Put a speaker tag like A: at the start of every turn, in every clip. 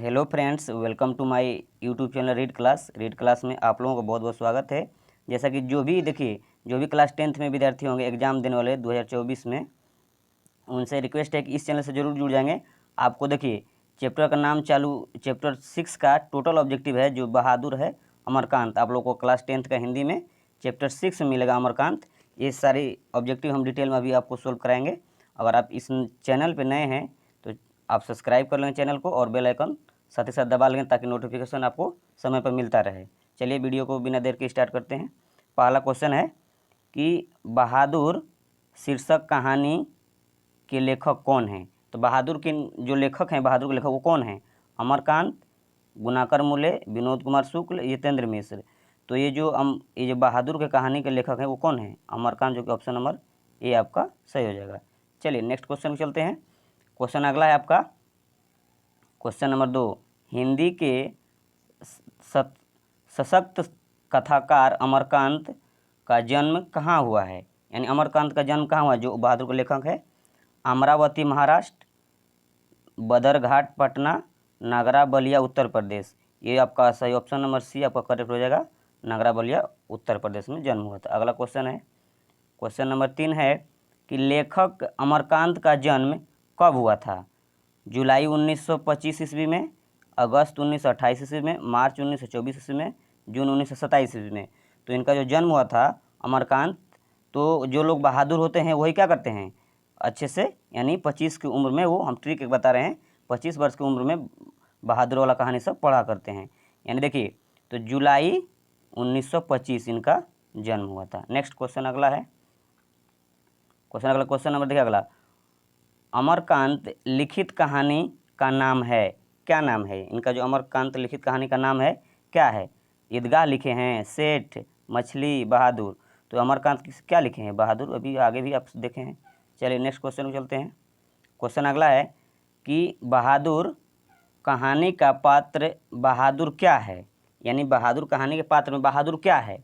A: Hello friends, welcome to my YouTube channel read class में आप लोगों का बहुत बहुत स्वागत है। जैसा कि जो भी क्लास 10th में विद्यार्थी होंगे एग्ज़ाम देने वाले 2024 में, उनसे रिक्वेस्ट है कि इस चैनल से ज़रूर जुड़ जाएंगे। आपको देखिए चैप्टर का नाम चैप्टर 6 का टोटल ऑब्जेक्टिव है जो बहादुर है अमरकांत। आप लोग को क्लास 10th का हिंदी में चैप्टर 6 में मिलेगा अमरकांत। ये सारी ऑब्जेक्टिव हम डिटेल में अभी आपको सोल्व कराएंगे। अगर आप इस चैनल पर नए हैं तो आप सब्सक्राइब कर लेंगे चैनल को और बेल आइकन साथ ही साथ दबा लेंगे ताकि नोटिफिकेशन आपको समय पर मिलता रहे। चलिए वीडियो को बिना देर के स्टार्ट करते हैं। पहला क्वेश्चन है कि बहादुर शीर्षक कहानी के लेखक कौन हैं। तो बहादुर के जो लेखक हैं, बहादुर के लेखक वो कौन हैं? अमरकांत, गुणाकर मूले, विनोद कुमार शुक्ल, यतेंद्र मिश्र। तो ये जो बहादुर के कहानी के लेखक हैं वो कौन हैं? अमरकांत, जो कि ऑप्शन नंबर ए आपका सही हो जाएगा। चलिए नेक्स्ट क्वेश्चन चलते हैं। क्वेश्चन अगला है आपका क्वेश्चन नंबर 2। हिंदी के सशक्त कथाकार अमरकांत का जन्म कहाँ हुआ है? यानी अमरकांत का जन्म कहाँ हुआ, जो बहादुर का लेखक है? अमरावती महाराष्ट्र, बदरघाट पटना, नगरा बलिया उत्तर प्रदेश। ये आपका सही ऑप्शन नंबर सी आपका करेक्ट हो जाएगा। नगरा बलिया उत्तर प्रदेश में जन्म हुआ था। अगला क्वेश्चन है क्वेश्चन नंबर 3 है कि लेखक अमरकांत का जन्म कब हुआ था? जुलाई 1925 ईस्वी में, अगस्त 1928 ईस्वी में, मार्च 1924 ईस्वी में, जून 1927 ईस्वी में। तो इनका जो जन्म हुआ था अमरकांत, तो जो लोग बहादुर होते हैं वही क्या करते हैं अच्छे से, यानी 25 की उम्र में, वो हम ट्रिक एक बता रहे हैं, 25 वर्ष की उम्र में बहादुर वाला कहानी सब पढ़ा करते हैं। यानी देखिए तो जुलाई 1925 इनका जन्म हुआ था। नेक्स्ट क्वेश्चन अगला है क्वेश्चन नंबर देखिए अगला, अमरकांत लिखित कहानी का नाम है, क्या नाम है इनका? जो अमरकांत लिखित कहानी का नाम है क्या है? ईदगाह लिखे हैं, सेठ, मछली, बहादुर। तो अमरकांत क्या लिखे हैं? बहादुर। अभी आगे भी आप देखे हैं। चलिए नेक्स्ट क्वेश्चन में चलते हैं। क्वेश्चन अगला है कि बहादुर कहानी का पात्र बहादुर क्या है? यानी बहादुर कहानी के पात्र में बहादुर क्या है?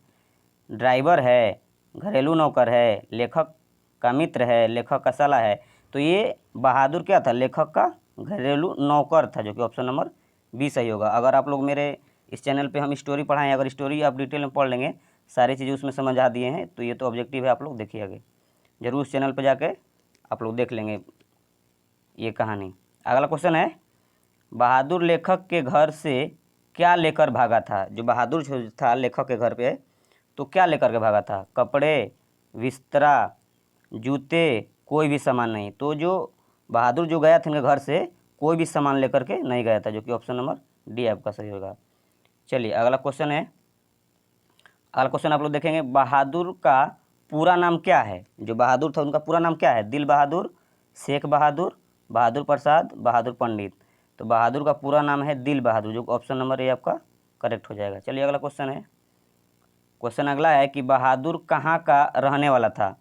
A: ड्राइवर है, घरेलू नौकर है, लेखक का मित्र है, लेखक का साला है। तो ये बहादुर क्या था? लेखक का घरेलू नौकर था, जो कि ऑप्शन नंबर बी सही होगा। अगर आप लोग मेरे इस चैनल पे हम स्टोरी पढ़ाएं, अगर स्टोरी आप डिटेल में पढ़ लेंगे, सारी चीज़ें उसमें समझ आ दिए हैं, तो ये तो ऑब्जेक्टिव है, आप लोग देखिए आगे जरूर उस चैनल पर जाके आप लोग देख लेंगे ये कहानी। अगला क्वेश्चन है, बहादुर लेखक के घर से क्या लेकर भागा था? जो बहादुर जो था लेखक के घर पे, तो क्या लेकर के भागा था? कपड़े, बिस्तरा, जूते, कोई भी सामान नहीं। तो जो बहादुर जो गया था इनके घर से कोई भी सामान लेकर के नहीं गया था, जो कि ऑप्शन नंबर डी आपका सही होगा। चलिए अगला क्वेश्चन आप लोग देखेंगे, बहादुर का पूरा नाम क्या है? जो बहादुर था उनका पूरा नाम क्या है? दिल बहादुर, शेख बहादुर, बहादुर प्रसाद, बहादुर पंडित। तो बहादुर का पूरा नाम है दिल बहादुर, जो ऑप्शन नंबर ए आपका करेक्ट हो जाएगा। चलिए अगला क्वेश्चन अगला है कि बहादुर कहाँ का रहने वाला था?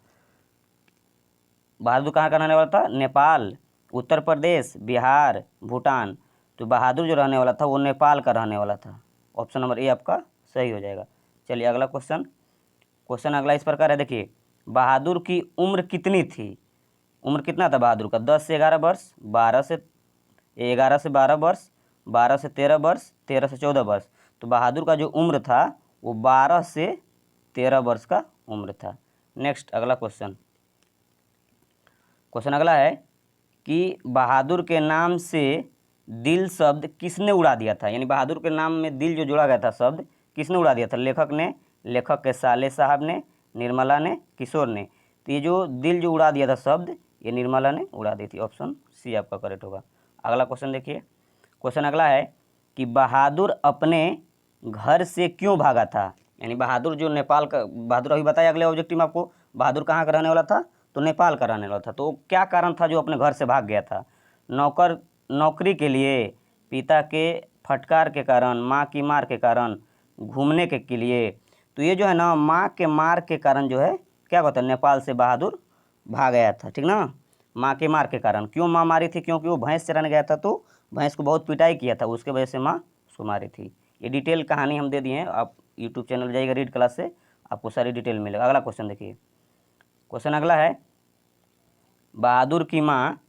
A: बहादुर कहाँ का रहने वाला था? नेपाल, उत्तर प्रदेश, बिहार, भूटान। तो बहादुर जो रहने वाला था वो नेपाल का रहने वाला था। ऑप्शन नंबर ए आपका सही हो जाएगा। चलिए अगला क्वेश्चन अगला इस प्रकार है, देखिए बहादुर की उम्र कितनी थी? उम्र कितना था बहादुर का? 10 से 11 वर्ष, 11 से 12 वर्ष, 12 से 13 वर्ष, 13 से 14 वर्ष। तो बहादुर का जो उम्र था वो 12 से 13 वर्ष का उम्र था। नेक्स्ट अगला क्वेश्चन अगला है कि बहादुर के नाम से दिल शब्द किसने उड़ा दिया था? यानी बहादुर के नाम में दिल जो जोड़ा गया था शब्द किसने उड़ा दिया था? लेखक ने, लेखक के साले साहब ने, निर्मला ने, किशोर ने। तो ये जो दिल जो उड़ा दिया था शब्द, ये निर्मला ने उड़ा दी थी। ऑप्शन सी आपका करेक्ट होगा। अगला क्वेश्चन देखिए, क्वेश्चन अगला है कि बहादुर अपने घर से क्यों भागा था? यानी बहादुर जो नेपाल का, बहादुर अभी बताया अगले ऑब्जेक्टिव में आपको, बहादुर कहाँ का रहने वाला था? तो नेपाल का रहने वाला था। तो क्या कारण था जो अपने घर से भाग गया था? नौकरी के लिए, पिता के फटकार के कारण, माँ की मार के कारण, घूमने के लिए। तो ये जो है ना, माँ के मार के कारण जो है क्या कहता है, नेपाल से बहादुर भाग गया था, ठीक ना। माँ के मार के कारण, क्यों माँ मारी थी? क्योंकि वो भैंस चराने गया था, तो भैंस को बहुत पिटाई किया था, उसके वजह से माँ उसको मारी थी। ये डिटेल कहानी हम दे दिए हैं, आप यूट्यूब चैनल जाइएगा रीड क्लास से, आपको सारी डिटेल मिलेगा। अगला क्वेश्चन देखिए, क्वेश्चन अगला है, बहादुर की माँ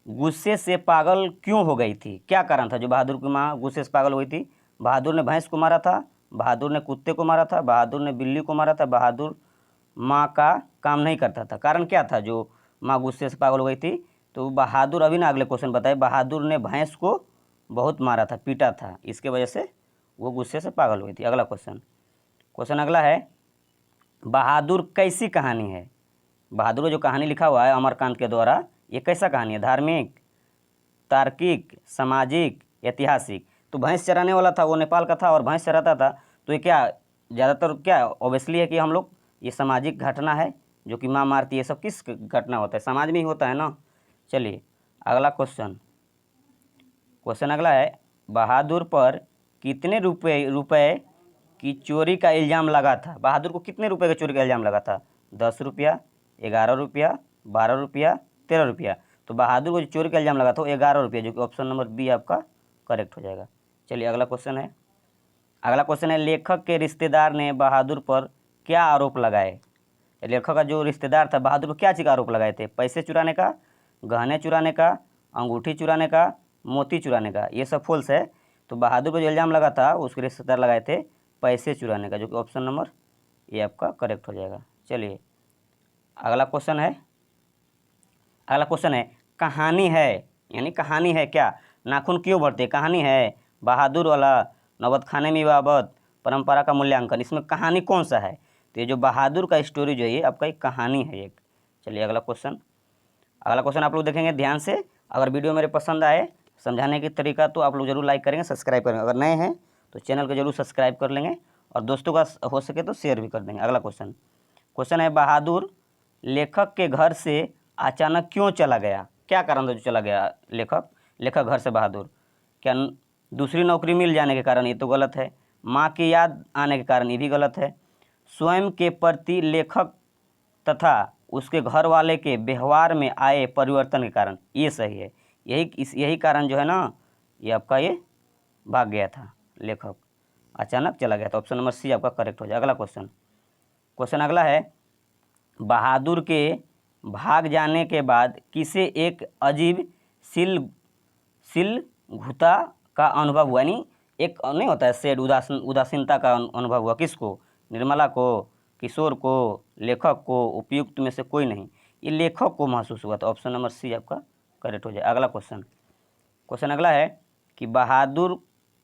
A: गुस्से से पागल क्यों हो गई थी? क्या कारण था जो बहादुर की माँ गुस्से से पागल हुई थी? बहादुर ने भैंस को मारा था, बहादुर ने कुत्ते को मारा था, बहादुर ने बिल्ली को मारा था, बहादुर माँ का काम नहीं करता था। कारण क्या था जो माँ गुस्से से पागल हो गई थी? तो बहादुर, अभी ना अगले क्वेश्चन बताए, बहादुर ने भैंस को बहुत मारा था, पीटा था, इसके वजह से वो गुस्से से पागल हुई थी। अगला क्वेश्चन, क्वेश्चन अगला है, बहादुर कैसी कहानी है? बहादुर जो कहानी लिखा हुआ है अमरकांत के द्वारा, ये कैसा कहानी है? धार्मिक, तार्किक, सामाजिक, ऐतिहासिक? तो भैंस चराने वाला था, वो नेपाल का था और भैंस चराता था, तो ये क्या ज़्यादातर क्या ऑब्वियसली है कि हम लोग ये सामाजिक घटना है, जो कि माँ मारती है, ये सब किस घटना होता है? समाज में ही होता है ना। चलिए अगला क्वेश्चन, क्वेश्चन अगला है, बहादुर पर कितने रुपए की चोरी का इल्ज़ाम लगा था? बहादुर को कितने रुपए की चोरी का इल्ज़ाम लगा था? 10 रुपया, 11 रुपया, 12 रुपया, 13 रुपया? तो बहादुर को जो चोरी का इल्ज़ाम लगा था वो 11 रुपया, जो कि ऑप्शन नंबर बी आपका करेक्ट हो जाएगा। चलिए अगला क्वेश्चन है, अगला क्वेश्चन है, लेखक के रिश्तेदार ने बहादुर पर क्या आरोप लगाए? लेखक का जो रिश्तेदार था बहादुर को क्या चीज़ का आरोप लगाए थे? पैसे चुराने का, गहने चुराने का, अंगूठी चुराने का, मोती चुराने का? ये सब फॉल्स है। तो बहादुर पर जो इल्ज़ाम लगा था उसके रिश्तेदार लगाए थे पैसे चुराने का, जो कि ऑप्शन नंबर ये आपका करेक्ट हो जाएगा। चलिए अगला क्वेश्चन है, अगला क्वेश्चन है, कहानी है, यानी कहानी है क्या? नाखून क्यों बढ़ते? कहानी है, बहादुर वाला, नौबत खाने में बाबत, परंपरा का मूल्यांकन, इसमें कहानी कौन सा है? तो ये जो बहादुर का स्टोरी जो है ये आपका एक कहानी है एक। चलिए अगला क्वेश्चन, अगला क्वेश्चन आप लोग देखेंगे ध्यान से। अगर वीडियो मेरे पसंद आए समझाने की तरीका तो आप लोग जरूर लाइक करेंगे, सब्सक्राइब करेंगे। अगर नए हैं तो चैनल को जरूर सब्सक्राइब कर लेंगे और दोस्तों का हो सके तो शेयर भी कर देंगे। अगला क्वेश्चन, क्वेश्चन है, बहादुर लेखक के घर से अचानक क्यों चला गया? क्या कारण था जो चला गया लेखक, लेखक घर से बहादुर? क्या दूसरी नौकरी मिल जाने के कारण? ये तो गलत है। माँ की याद आने के कारण? ये भी गलत है। स्वयं के प्रति लेखक तथा उसके घर वाले के व्यवहार में आए परिवर्तन के कारण? ये सही है। यही कारण जो है ना, ये आपका ये भाग गया था, लेखक अचानक चला गया था। ऑप्शन नंबर सी आपका करेक्ट हो जाए। अगला क्वेश्चन, क्वेश्चन अगला है, बहादुर के भाग जाने के बाद किसे एक अजीब घुता का अनुभव हुआ? यानी एक नहीं होता है सेड, उदासीनता का अनुभव हुआ। किसको? निर्मला को, किशोर को, लेखक को? उपयुक्त में से कोई नहीं, ये लेखक को महसूस हुआ था। ऑप्शन नंबर सी आपका करेक्ट हो जाए। अगला क्वेश्चन, क्वेश्चन अगला है कि बहादुर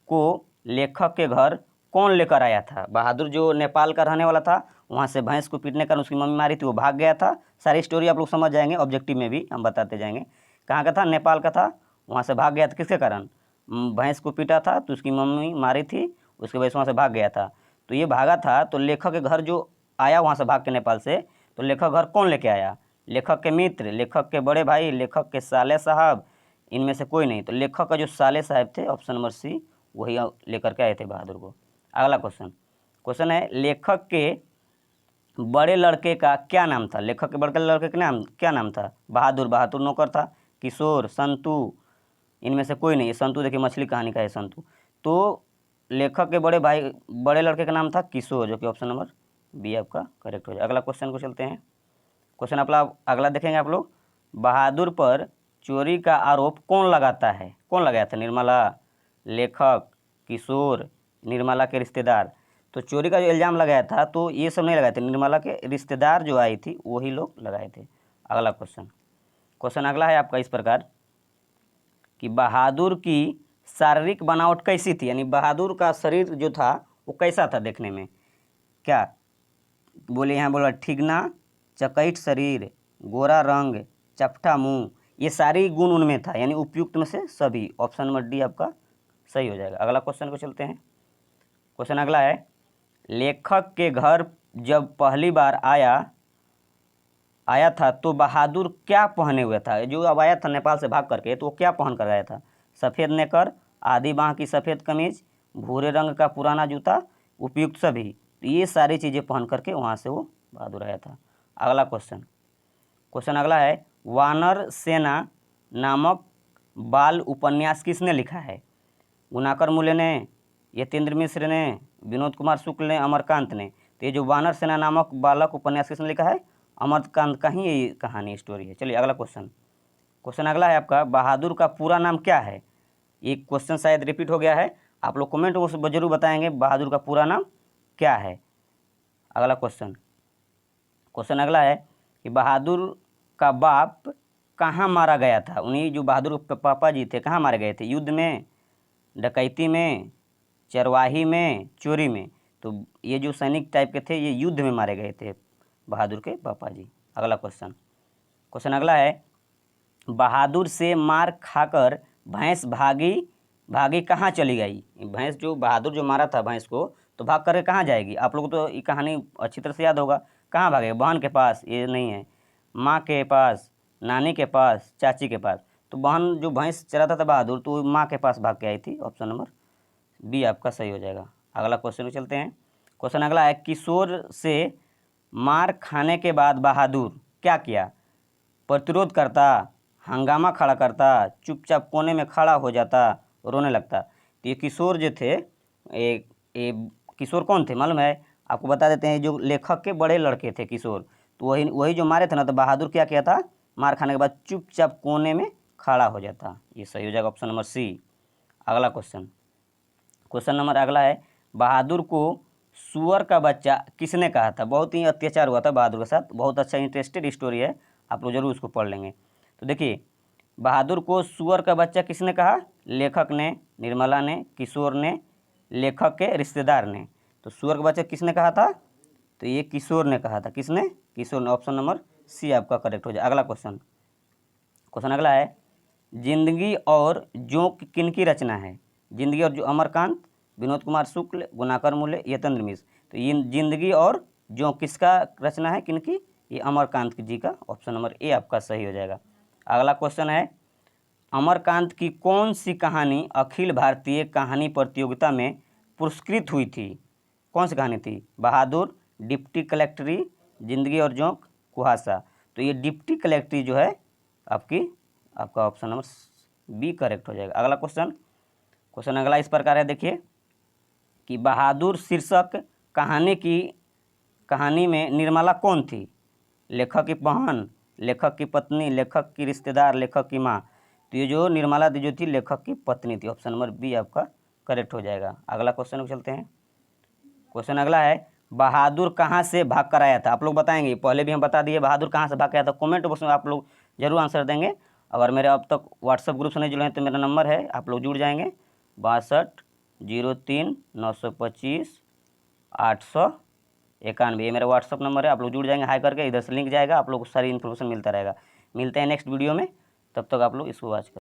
A: को लेखक के घर कौन लेकर आया था? बहादुर जो नेपाल का रहने वाला था, वहाँ से भैंस को पीटने का उसकी मम्मी मारी थी, वो भाग गया था। सारी स्टोरी आप लोग समझ जाएंगे, ऑब्जेक्टिव में भी हम बताते जाएंगे। कहाँ का था? नेपाल का था, वहाँ से भाग गया था। किसके कारण? भैंस को पीटा था तो उसकी मम्मी मारी थी, उसके वजह से वहाँ से भाग गया था। तो ये भागा था, तो लेखक के घर जो आया वहाँ से भाग के नेपाल से, तो लेखक घर कौन लेके आया? लेखक के मित्र, लेखक के बड़े भाई, लेखक के साले साहब? इनमें से कोई नहीं। तो लेखक का जो साले साहब थे, ऑप्शन नंबर सी, वही लेकर के आए थे बहादुर को। अगला क्वेश्चन, क्वेश्चन है, लेखक के बड़े लड़के का क्या नाम था? लेखक के बड़े लड़के का नाम क्या नाम था? बहादुर, बहादुर नौकर था, किशोर, संतू? इनमें से कोई नहीं। संतू देखिए मछली कहानी का है संतू। तो लेखक के बड़े लड़के का नाम था किशोर, जो कि ऑप्शन नंबर बी आपका करेक्ट हो जाए। अगला क्वेश्चन को चलते हैं। क्वेश्चन अपना अगला देखेंगे आप लोग, बहादुर पर चोरी का आरोप कौन लगाता है? कौन लगाया था? निर्मला, लेखक, किशोर, निर्मला के रिश्तेदार? तो चोरी का जो इल्ज़ाम लगाया था तो ये सब नहीं लगाए थे, निर्मला के रिश्तेदार जो आई थी वही लोग लगाए थे। अगला क्वेश्चन, क्वेश्चन अगला है आपका इस प्रकार कि बहादुर की शारीरिक बनावट कैसी थी? यानी बहादुर का शरीर जो था वो कैसा था देखने में? क्या बोले? यहाँ बोला ठिगना, चकैत शरीर, गोरा रंग, चपटा मुंह, ये सारी गुण उनमें था, यानी उपयुक्त में से सभी। ऑप्शन नंबर डी आपका सही हो जाएगा। अगला क्वेश्चन को चलते हैं। क्वेश्चन अगला है, लेखक के घर जब पहली बार आया था तो बहादुर क्या पहने हुए था? जो अब आया था नेपाल से भाग करके, तो वो क्या पहन कर आया था? सफ़ेद नेकर, आधी बाँह की सफ़ेद कमीज, भूरे रंग का पुराना जूता, उपयुक्त सभी? तो ये सारी चीज़ें पहन करके वहाँ से वो बहादुर आया था। अगला क्वेश्चन, क्वेश्चन अगला है, वानर सेना नामक बाल उपन्यास किसने लिखा है? गुनाकर मूल्य ने, यतीन्द्र मिश्र ने, विनोद कुमार शुक्ल ने, अमरकांत ने? तो ये जो वानर सेना नामक बालक उपन्यास किसने लिखा है? अमरकांत का ही ये कहानी स्टोरी है। चलिए अगला क्वेश्चन, क्वेश्चन अगला है आपका, बहादुर का पूरा नाम क्या है। ये क्वेश्चन शायद रिपीट हो गया है, आप लोग कमेंट में जरूर बताएंगे बहादुर का पूरा नाम क्या है। अगला क्वेश्चन अगला है कि बहादुर का बाप कहाँ मारा गया था। उन्हीं जो बहादुर के पापा जी थे कहाँ मारे गए थे, युद्ध में, डकैती में, चरवाही में, चोरी में। तो ये जो सैनिक टाइप के थे ये युद्ध में मारे गए थे बहादुर के पापा जी। अगला क्वेश्चन अगला है, बहादुर से मार खाकर भैंस भागी कहाँ चली गई। भैंस जो बहादुर जो मारा था भैंस को, तो भाग कर कहाँ जाएगी। आप लोगों को तो ये कहानी अच्छी तरह से याद होगा। कहाँ भागेगा, बहन के पास, ये नहीं है, माँ के पास, नानी के पास, चाची के पास। तो बहन जो भैंस चराता था बहादुर, तो माँ के पास भाग के आई थी। ऑप्शन नंबर बी आपका सही हो जाएगा। अगला क्वेश्चन में चलते हैं। क्वेश्चन अगला है, किशोर से मार खाने के बाद बहादुर क्या किया। प्रतिरोध करता, हंगामा खड़ा करता, चुपचाप कोने में खड़ा हो जाता, रोने लगता। तो ये किशोर जो थे, ये किशोर कौन थे मालूम है आपको, बता देते हैं। जो लेखक के बड़े लड़के थे किशोर, तो वही जो मारे थे ना, तो बहादुर क्या किया था, मार खाने के बाद चुपचाप कोने में खड़ा हो जाता। ये सही हो जाएगा ऑप्शन नंबर सी। अगला क्वेश्चन नंबर अगला है, बहादुर को सुअर का बच्चा किसने कहा था। बहुत ही अत्याचार हुआ था बहादुर के साथ, बहुत अच्छा इंटरेस्टेड स्टोरी है, आप लोग जरूर उसको पढ़ लेंगे। तो देखिए, बहादुर को सुअर का बच्चा किसने कहा, लेखक ने, निर्मला ने, किशोर ने, लेखक के रिश्तेदार ने। तो सुअर का बच्चा किसने कहा था, तो ये किशोर ने कहा था। किसने, किशोर ने। ऑप्शन नंबर सी आपका करेक्ट हो जाए। अगला क्वेश्चन अगला है, जिंदगी और जोंक किनकी रचना है। जिंदगी और जो, अमरकांत, विनोद कुमार शुक्ल, गुणाकर मूल्य, यतेंद्र मिश्र। तो ये जिंदगी और जोंक किसका रचना है, किनकी, ये अमरकांत जी का। ऑप्शन नंबर ए आपका सही हो जाएगा। अगला क्वेश्चन है, अमरकांत की कौन सी कहानी अखिल भारतीय कहानी प्रतियोगिता में पुरस्कृत हुई थी। कौन सी कहानी थी, बहादुर, डिप्टी कलेक्टरी, जिंदगी और जोंक, कुहासा। तो ये डिप्टी कलेक्टरी जो है आपका ऑप्शन नंबर बी करेक्ट हो जाएगा। अगला क्वेश्चन अगला इस प्रकार है, देखिए कि बहादुर शीर्षक कहानी में निर्मला कौन थी। लेखक की बहन, लेखक की पत्नी, लेखक की रिश्तेदार, लेखक की माँ। तो ये जो निर्मला जो थी लेखक की पत्नी थी। ऑप्शन नंबर बी आपका करेक्ट हो जाएगा। अगला क्वेश्चन चलते हैं। क्वेश्चन अगला है, बहादुर कहाँ से भाग कर आया था। आप लोग बताएंगे, पहले भी हम बता दिए बहादुर कहाँ से भाग के आया था। कमेंट बॉक्स में आप लोग जरूर आंसर देंगे। अगर मेरे अब तक व्हाट्सएप ग्रुप से नहीं जुड़े हैं तो मेरा नंबर है, आप लोग जुड़ जाएंगे 6203 925 891। ये मेरा व्हाट्सअप नंबर है, आप लोग जुड़ जाएंगे हाई करके। इधर से लिंक जाएगा, आप लोग को सारी इन्फॉर्मेशन मिलता रहेगा। मिलते हैं नेक्स्ट वीडियो में, तब तक आप लोग इसको वॉच करें।